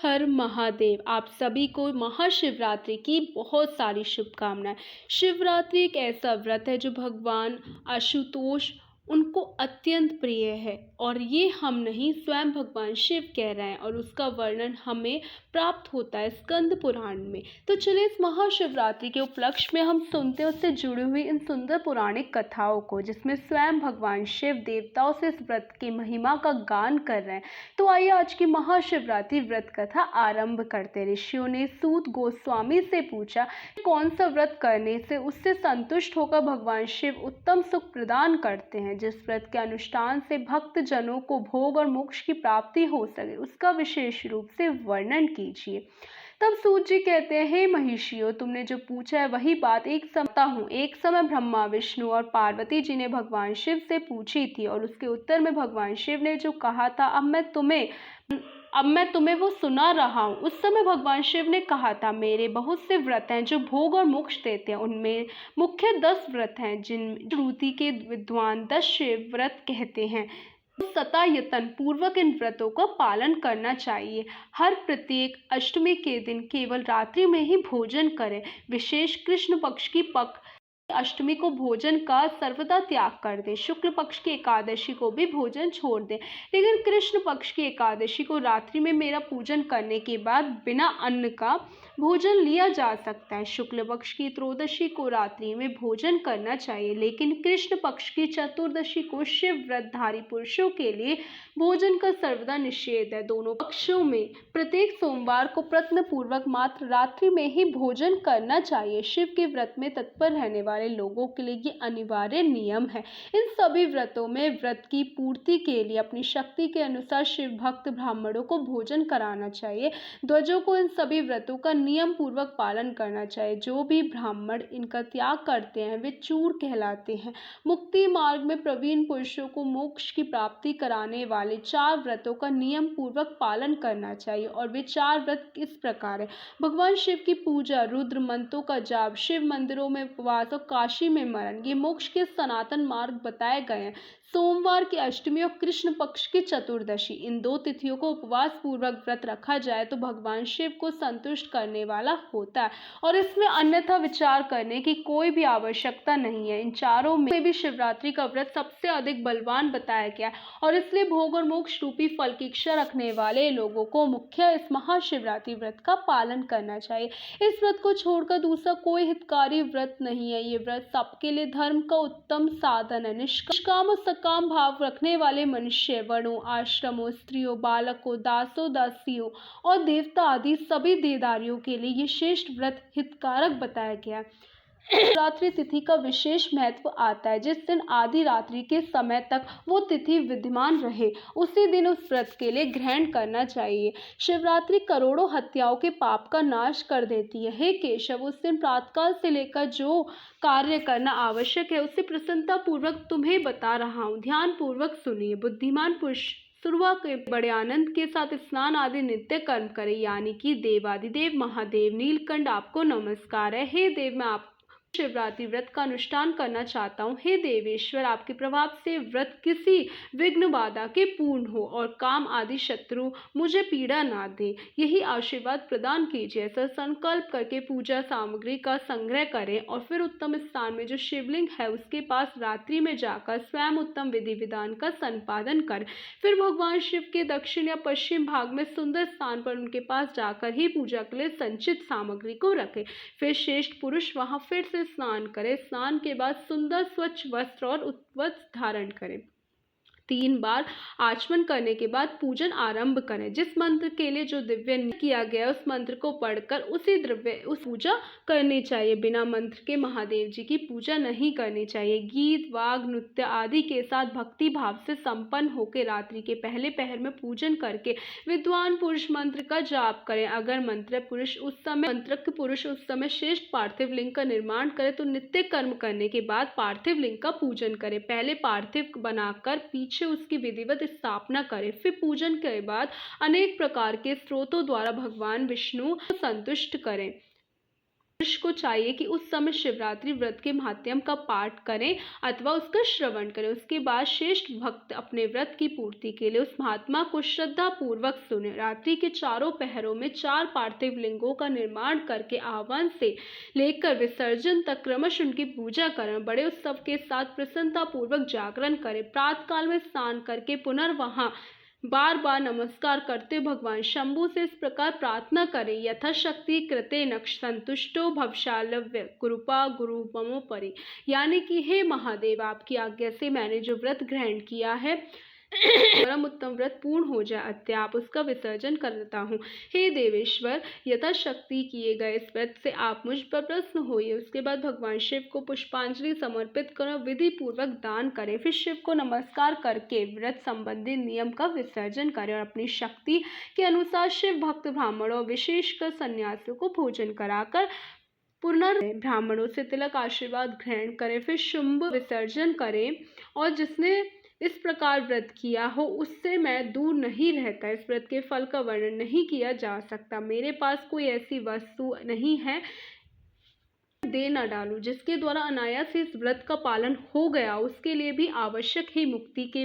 हर महादेव। आप सभी को महाशिवरात्रि की बहुत सारी शुभकामनाएं। शिवरात्रि एक ऐसा व्रत है जो भगवान आशुतोष उनको अत्यंत प्रिय है और ये हम नहीं, स्वयं भगवान शिव कह रहे हैं और उसका वर्णन हमें प्राप्त होता है स्कंद पुराण में। तो चलिए इस महाशिवरात्रि के उपलक्ष्य में हम सुनते हैं उससे जुड़ी हुई इन सुंदर पौराणिक कथाओं को, जिसमें स्वयं भगवान शिव देवताओं से इस व्रत की महिमा का गान कर रहे हैं। तो आइए आज की महाशिवरात्रि व्रत कथा आरंभ करते। ऋषियों ने सूत गोस्वामी से पूछा कौन सा व्रत करने से उससे संतुष्ट होकर भगवान शिव उत्तम सुख प्रदान करते हैं। जिस व्रत के अनुष्ठान से भक्त जनों को भोग और मोक्ष की प्राप्ति हो सके उसका विशेष रूप से वर्णन कीजिए। तब सूत जी कहते हैं, हे महिषियों, तुमने जो पूछा है वही बात एक समय ब्रह्मा विष्णु और पार्वती जी ने भगवान शिव से पूछी थी और उसके उत्तर में भगवान शिव ने जो कहा था अब मैं तुम्हें वो सुना रहा हूँ। उस समय भगवान शिव ने कहा था, मेरे बहुत से व्रत हैं जो भोग और मोक्ष देते हैं। उनमें मुख्य 10 व्रत हैं जिन श्रुति के विद्वान 10 शिव व्रत कहते हैं। सता यतन पूर्वक इन व्रतों का पालन करना चाहिए। हर प्रत्येक अष्टमी के दिन केवल रात्रि में ही भोजन करें। विशेष कृष्ण पक्ष की अष्टमी को भोजन का सर्वदा त्याग कर दें। शुक्ल पक्ष की एकादशी को भी भोजन छोड़ दें, लेकिन कृष्ण पक्ष की एकादशी को रात्रि में मेरा पूजन करने के बाद बिना अन्न का भोजन लिया जा सकता है। शुक्ल पक्ष की त्रयोदशी को रात्रि में भोजन करना चाहिए, लेकिन कृष्ण पक्ष की चतुर्दशी को शिव व्रतधारी पुरुषों के लिए भोजन का सर्वदा निषेध है। दोनों पक्षों में प्रत्येक सोमवार को प्रयत्न पूर्वक मात्र रात्रि में ही भोजन करना चाहिए। शिव के व्रत में तत्पर रहने वाले लोगों के लिए ये अनिवार्य नियम है। इन सभी व्रतों में व्रत की पूर्ति के लिए अपनी शक्ति के अनुसार शिव भक्त ब्राह्मणों को भोजन कराना चाहिए। ध्वजों को इन सभी व्रतों का नियम पूर्वक पालन करना चाहिए। जो भी ब्राह्मण इनका त्याग करते हैं वे चूर कहलाते हैं। मुक्ति मार्ग में प्रवीण पुरुषों को मोक्ष की प्राप्ति कराने वाले 4 व्रतों का नियम पूर्वक पालन करना चाहिए और वे 4 व्रत इस प्रकार है। भगवान शिव की पूजा, रुद्र मंत्रों का जाप, शिव मंदिरों में उपवास और काशी में मरण, ये मोक्ष के सनातन मार्ग बताए गए हैं। सोमवार की अष्टमी और कृष्ण पक्ष की चतुर्दशी, इन 2 तिथियों को उपवास पूर्वक व्रत रखा जाए तो भगवान शिव को संतुष्ट करने वाला होता है और इसमें अन्यथा विचार करने की कोई भी आवश्यकता नहीं है। इन चारों में भी शिवरात्रि का व्रत सबसे अधिक बलवान बताया गया और इसलिए भोग और मोक्ष रूपी फल की इच्छा रखने वाले लोगों को मुख्य इस महाशिवरात्रि व्रत का पालन करना चाहिए। इस व्रत को छोड़कर दूसरा कोई हितकारी व्रत नहीं है। ये व्रत सबके लिए धर्म का उत्तम साधन है। निष्काम और सकाम भाव रखने वाले मनुष्य, वर्णों, आश्रमों, स्त्रियों, बालकों, दासों, दासियों और देवता आदि सभी देहधारियों के लिए ये श्रेष्ठ व्रत हितकारक बताया गया है। शिवरात्रि तिथि का विशेष महत्व आता है। जिस दिन आधी रात्रि के समय तक वो तिथि विद्यमान रहे उसी दिन उस व्रत के लिए ग्रहण करना चाहिए। शिवरात्रि करोड़ों हत्याओं के पाप का नाश कर देती है। हे केशव, उस दिन प्रातःकाल से लेकर जो कार्य करना आवश्यक है उसे प्रसन्नता पूर्वक तुम्हें बता रहा हूँ। ध्यान पूर्वक सुनिए। बुद्धिमान पुरुष शुरुआत के बड़े आनंद के साथ स्नान आदि नित्य कर्म करे, यानी कि देवादिदेव महादेव नीलकंठ आपको नमस्कार है। हे देव, मैं आप शिवरात्रि व्रत का अनुष्ठान करना चाहता हूँ। हे देवेश्वर, आपके प्रभाव से व्रत किसी विघ्न बाधा के पूर्ण हो और काम आदि शत्रु मुझे पीड़ा ना दे, यही आशीर्वाद प्रदान कीजिए। ऐसा संकल्प करके पूजा सामग्री का संग्रह करें और फिर उत्तम स्थान में जो शिवलिंग है उसके पास रात्रि में जाकर स्वयं उत्तम विधि विधान का संपादन करें। फिर भगवान शिव के दक्षिण या पश्चिम भाग में सुंदर स्थान पर उनके पास जाकर ही पूजा के लिए संचित सामग्री को रखें। फिर श्रेष्ठ पुरुष वहां फिर से स्नान करें। स्नान के बाद सुंदर स्वच्छ वस्त्र और वस्त्र धारण करें। 3 बार आचमन करने के बाद पूजन आरंभ करें। जिस मंत्र के लिए जो दिव्य किया गया उस मंत्र को पढ़कर उस पूजा करनी चाहिए। बिना मंत्र के महादेव जी की पूजा नहीं करनी चाहिए। गीत वाग नृत्य आदि के साथ भक्ति भाव से संपन्न होकर रात्रि के पहले पहर में पूजन करके विद्वान पुरुष मंत्र का जाप करें। अगर मंत्र पुरुष उस समय श्रेष्ठ पार्थिव लिंग का निर्माण करे तो नित्य कर्म करने के बाद पार्थिव लिंग का पूजन करें। पहले पार्थिव बनाकर पीछे उसकी विधिवत स्थापना करें। फिर पूजन के बाद अनेक प्रकार के स्रोतों द्वारा भगवान विष्णु को संतुष्ट करें। मनुष्य को चाहिए कि उस समय शिवरात्रि व्रत के महात्म्य का पाठ करें अथवा उसका श्रवण करें। उसके बाद श्रेष्ठ भक्त अपने व्रत की पूर्ति के लिए उस महात्मा को श्रद्धा पूर्वक सुने। रात्रि के चारों पहरों में 4 पार्थिव लिंगों का निर्माण करके आह्वान से लेकर विसर्जन तक क्रमश उनकी पूजा करें। बड़े उत्सव के साथ प्रसन्नता पूर्वक जागरण करें। प्रातःकाल में स्नान करके पुनर्वहां बार बार नमस्कार करते भगवान शंभु से इस प्रकार प्रार्थना करें, यथाशक्ति कृतेन संतुष्टो भवशालव्य कृपा गुरु ममोपरि। यानी कि हे महादेव, आपकी आज्ञा से मैंने जो व्रत ग्रहण किया है परम उत्तम व्रत पूर्ण हो जाए अतः आप उसका विसर्जन करता हूँ। हे देवेश्वर, यथाशक्ति किए गए इस व्रत से आप मुझ पर प्रसन्न होइए। उसके बाद भगवान शिव को पुष्पांजलि समर्पित कर विधि पूर्वक दान करें। फिर शिव को नमस्कार करके व्रत संबंधी नियम का विसर्जन करें और अपनी शक्ति के अनुसार शिव भक्त ब्राह्मणों विशेषकर सन्यासियों को भोजन कराकर ब्राह्मणों से तिलक आशीर्वाद ग्रहण करें। फिर शुंभ विसर्जन करें और जिसने इस प्रकार व्रत किया हो उससे मैं दूर नहीं रहता। इस व्रत के फल का वर्णन नहीं किया जा सकता। मेरे पास कोई ऐसी वस्तु नहीं है दे न डालूं जिसके द्वारा अनायास से इस व्रत का पालन हो गया। उसके लिए भी आवश्यक ही मुक्ति के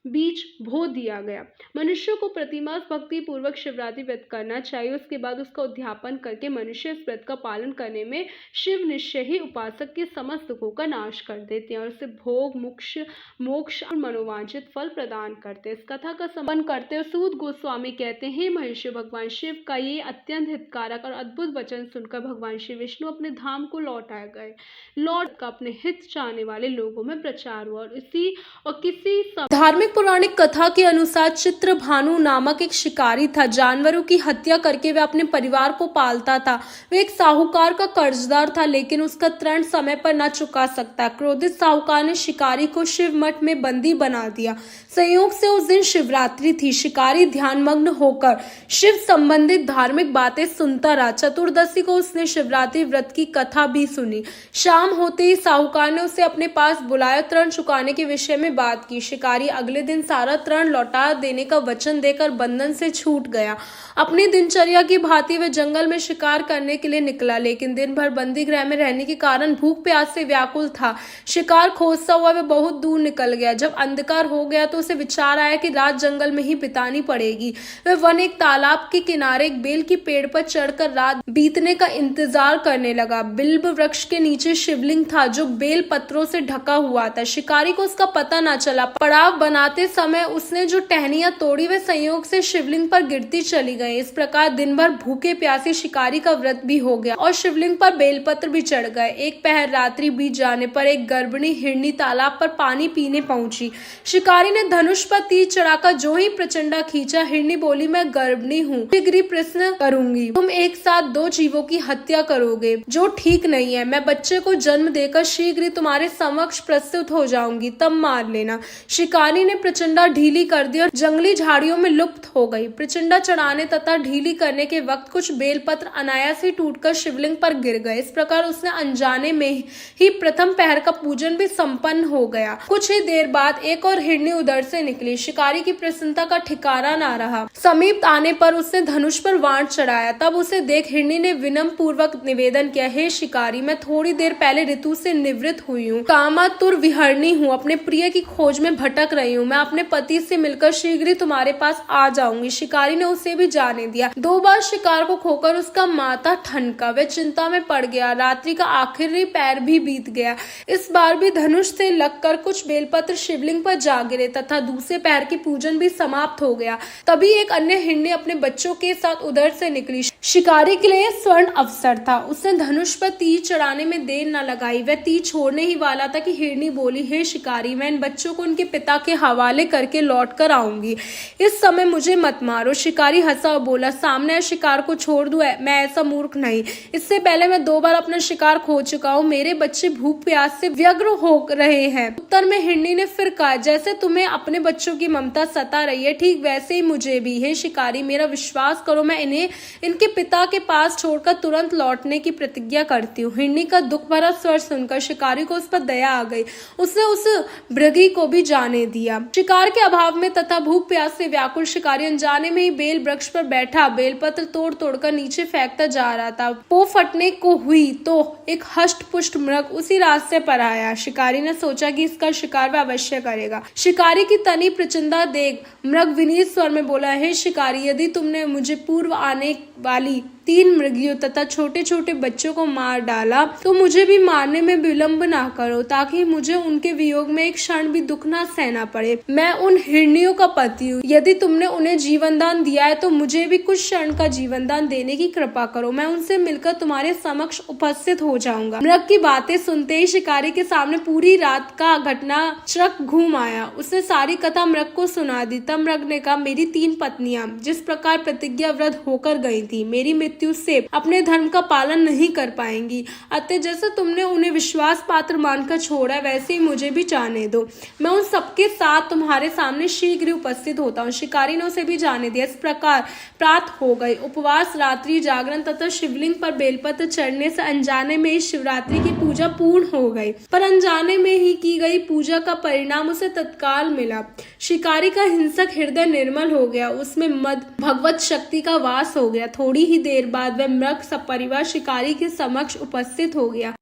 बीज बो दिया गया। मनुष्य को प्रतिमास भक्ति पूर्वक शिवरात्रि व्रत करना चाहिए। उसके बाद उसका उद्यापन करके मनुष्य इस व्रत का पालन करने में शिव निश्चय ही उपासक के समस्त दुखों का नाश कर देते हैं और उसे भोग मोक्ष और मनोवांछित फल प्रदान करते हैं। इस कथा का संबंध करते हुए सूत गोस्वामी कहते हैं, मनुष्य भगवान शिव का ये अत्यंत हितकारक और अद्भुत वचन सुनकर भगवान श्री विष्णु अपने धाम को लौट गए। लौट का अपने हित चाहने वाले लोगों में प्रचार हुआ और किसी धार्मिक पौराणिक कथा के अनुसार चित्रभानु नामक एक शिकारी था। जानवरों की हत्या करके वह अपने परिवार को पालता था। वह एक साहूकार का कर्जदार था लेकिन उसका ऋण समय पर न चुका सकता। क्रोधित साहूकार ने शिकारी को शिव मठ में बंदी बना दिया। संयोग से उस दिन शिवरात्रि थी। शिकारी ध्यानमग्न होकर शिव संबंधित धार्मिक बातें सुनता रहा। चतुर्दशी को उसने शिवरात्रि व्रत की कथा भी सुनी। शाम होते ही साहूकार ने उसे अपने पास बुलाया, ऋण चुकाने के विषय में बात की। शिकारी अगले दिन सारा ऋण लौटा देने का वचन देकर बंधन से छूट गया। अपनी दिनचर्या की भांति वह जंगल में शिकार करने के लिए निकला, लेकिन दिन भर बंदी गृह में रहने के कारण भूख प्यास से व्याकुल था। शिकार खोजता हुआ वह बहुत दूर निकल गया। जब अंधकार हो गया तो उसे विचार आया कि रात जंगल में ही बितानी पड़ेगी। वह वन एक तालाब के किनारे एक बेल की पेड़ पर चढ़कर रात बीतने का इंतजार करने लगा। बिल्व वृक्ष के नीचे शिवलिंग था जो बेल पत्रों से ढका हुआ था। शिकारी को उसका पता न चला। पड़ाव बनाते समय उसने जो टहनियां तोड़ी वे संयोग से शिवलिंग पर गिरती चली गई। इस प्रकार दिन भर भूखे प्यासे शिकारी का व्रत भी हो गया और शिवलिंग पर बेलपत्र भी चढ़ गए। एक पहर रात्रि बीत जाने पर एक गर्भिणी हिरनी तालाब पर पानी पीने पहुंची। शिकारी ने धनुष पर तीर चढ़ाकर जो ही प्रचंडा खींचा। हिरनी बोली, मैं गर्भिणी हूँ, शीघ्र ही प्रश्न करूंगी। तुम एक साथ 2 जीवों की हत्या करोगे जो ठीक नहीं है। मैं बच्चे को जन्म देकर शीघ्र ही तुम्हारे समक्ष प्रस्तुत हो जाऊंगी, तब मार लेना। शिकारी ने प्रचंडा ढीली कर दी और जंगली झाड़ियों में लुप्त हो गई। प्रचंडा चढ़ाने तथा ढीली करने के वक्त कुछ बेलपत्र अनायास ही टूटकर शिवलिंग पर गिर गए। इस प्रकार उसने अनजाने में ही प्रथम पहर का पूजन भी संपन्न हो गया। कुछ ही देर बाद एक और हिरनी उधर से निकली। शिकारी की प्रसन्नता का ठिकाना न रहा। समीप आने पर उसने धनुष पर वाण चढ़ाया। तब उसे देख हिरनी ने विनम्र पूर्वक निवेदन किया, हे शिकारी, मैं थोड़ी देर पहले ऋतु से निवृत्त हुई हूँ, कामातुर विहरणी हूँ, अपने प्रिय की खोज में भटक रही हूँ। मैं अपने पति से मिलकर शीघ्र ही तुम्हारे पास आ जाऊंगी। शिकारी ने उसे भी जाने दिया। 2 बार शिकार को खोकर उसका माथा ठनका। वह चिंता में पड़ गया। रात्रि का आखिरी पैर भी बीत गया। इस बार भी धनुष से लगकर कुछ बेलपत्र शिवलिंग पर जा गिरे तथा दूसरे पैर की पूजन भी समाप्त हो गया। तभी एक अन्य हिरनी अपने बच्चों के साथ उधर से निकली। शिकारी के लिए स्वर्ण अवसर था। उसने धनुष पर तीर चढ़ाने में देर न लगाई। वह तीर छोड़ने ही वाला था कि हिरनी बोली, हे शिकारी, मैं इन बच्चों को उनके पिता के हवाले करके लौट कर आऊंगी। इस समय मुझे मत मारो। शिकारी हंसा और बोला, सामने शिकार को छोड़ दूं, मैं ऐसा मूर्ख नहीं। इससे पहले मैं 2 बार अपना शिकार खो चुका हूँ। मेरे बच्चे भूख प्यास से व्यग्र हो रहे हैं। उत्तर में हिरनी ने फिर कहा, जैसे तुम्हें अपने बच्चों की ममता सता रही है ठीक वैसे ही मुझे भी। हे शिकारी, मेरा विश्वास करो, मैं इन्हें इनके पिता के पास छोड़कर तुरंत लौटने की प्रतिज्ञा करती हूँ। हिरनी का दुख भरा स्वर सुनकर शिकारी को उस पर दया आ गई। उसने उस भृगी को भी जाने दिया। शिकार के अभाव में तथा भूख प्यास से व्याकुल शिकारी अनजाने में ही बेल वृक्ष पर बैठा बेलपत्र तोड़ तोड़कर नीचे फेंकता जा रहा था। पो फटने को हुई तो एक हष्ट पुष्ट मृग उसी रास्ते पर आया। शिकारी ने सोचा कि इसका शिकार वह अवश्य करेगा। शिकारी की तनी प्रचंडा देख मृग विनीत स्वर में बोला, हे शिकारी, यदि तुमने मुझे पूर्व आने वाली 3 मृगियों तथा छोटे छोटे बच्चों को मार डाला तो मुझे भी मारने में विलंब ना करो, ताकि मुझे उनके वियोग में एक क्षण भी दुख ना सहना पड़े। मैं उन हिरनियों का पति हूँ। यदि तुमने उन्हें जीवन दान दिया है तो मुझे भी कुछ क्षण का जीवन दान देने की कृपा करो। मैं उनसे मिलकर तुम्हारे समक्ष उपस्थित हो जाऊंगा। मृग की बातें सुनते ही शिकारी के सामने पूरी रात का घटना चक्र घूम आया। उसने सारी कथा मृग को सुना दी। तब मृग ने कहा, मेरी 3 पत्नियां जिस प्रकार प्रतिज्ञाबद्ध होकर गई थी, मेरी मृत्यु से अपने धर्म का पालन नहीं कर पाएंगी। अतः जैसे तुमने उन्हें विश्वास पात्र मानकर छोड़ा, वैसे ही मुझे भी जाने दो। मैं उन सबके साथ तुम्हारे सामने शीघ्र उपस्थित होता हूँ। शिकारी ने उसे भी जाने दिया। इस प्रकार प्रात हो गई। उपवास, रात्रि जागरण तथा शिवलिंग पर बेलपत्र चढ़ने से अनजाने में ही शिवरात्रि की पूजा पूर्ण हो गई। पर अनजाने में ही की गई पूजा का परिणाम उसे तत्काल मिला। शिकारी का हिंसक हृदय निर्मल हो गया। उसमें मद भगवत शक्ति का वास हो गया। थोड़ी ही देर बाद वह मृग सपरिवार शिकारी के समक्ष उपस्थित हो गया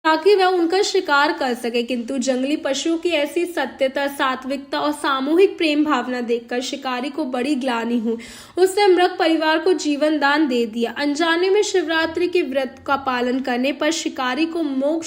ताकि वह उनका शिकार कर सके। किंतु जंगली पशुओं की ऐसी सत्यता, सात्विकता और सामूहिक प्रेम भावना देखकर शिकारी को बड़ी ग्लानि हुई। उसने मृग परिवार को जीवन दान दे दिया। अनजाने में शिवरात्रि के व्रत का पालन करने पर शिकारी को मोक्ष